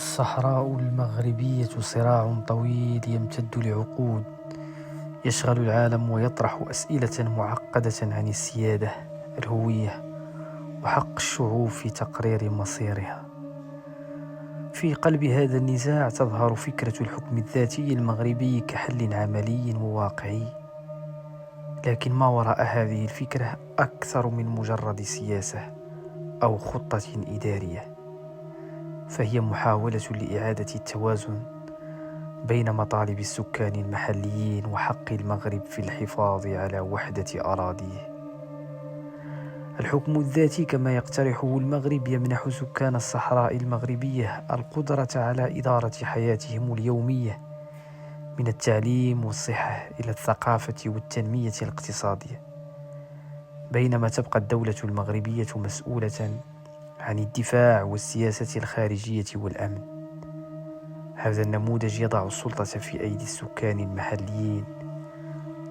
الصحراء المغربية صراع طويل يمتد لعقود، يشغل العالم ويطرح أسئلة معقدة عن السيادة، الهوية، وحق الشعوب في تقرير مصيرها. في قلب هذا النزاع تظهر فكرة الحكم الذاتي المغربي كحل عملي وواقعي، لكن ما وراء هذه الفكرة أكثر من مجرد سياسة أو خطة إدارية، فهي محاولة لإعادة التوازن بين مطالب السكان المحليين وحق المغرب في الحفاظ على وحدة أراضيه. الحكم الذاتي كما يقترحه المغرب يمنح سكان الصحراء المغربية القدرة على إدارة حياتهم اليومية، من التعليم والصحة إلى الثقافة والتنمية الاقتصادية، بينما تبقى الدولة المغربية مسؤولة عن الدفاع والسياسة الخارجية والأمن. هذا النموذج يضع السلطة في أيدي السكان المحليين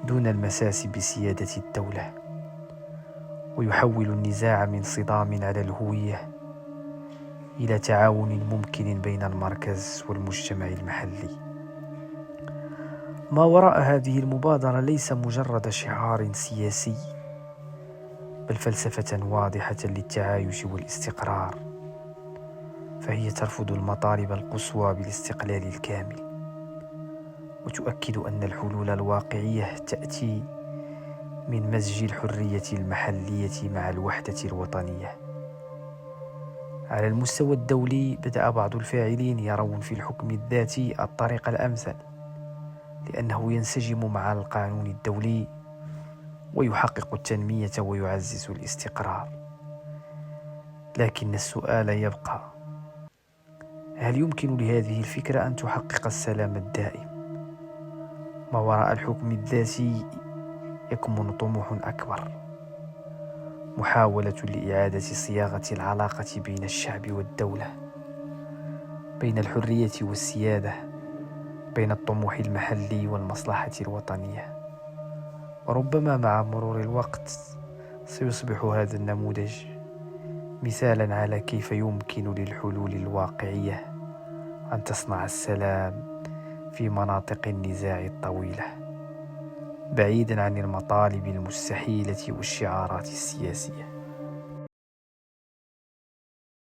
دون المساس بسيادة الدولة، ويحول النزاع من صدام على الهوية إلى تعاون ممكن بين المركز والمجتمع المحلي. ما وراء هذه المبادرة ليس مجرد شعار سياسي، بل فلسفة واضحة للتعايش والاستقرار، فهي ترفض المطالب القصوى بالاستقلال الكامل، وتؤكد أن الحلول الواقعية تأتي من مزج الحرية المحلية مع الوحدة الوطنية. على المستوى الدولي بدأ بعض الفاعلين يرون في الحكم الذاتي الطريق الأمثل، لأنه ينسجم مع القانون الدولي ويحقق التنمية ويعزز الاستقرار. لكن السؤال يبقى: هل يمكن لهذه الفكرة أن تحقق السلام الدائم؟ ما وراء الحكم الذاتي يكمن طموح أكبر، محاولة لإعادة صياغة العلاقة بين الشعب والدولة، بين الحرية والسيادة، بين الطموح المحلي والمصلحة الوطنية. وربما مع مرور الوقت سيصبح هذا النموذج مثالا على كيف يمكن للحلول الواقعية أن تصنع السلام في مناطق النزاع الطويلة، بعيدا عن المطالب المستحيلة والشعارات السياسية.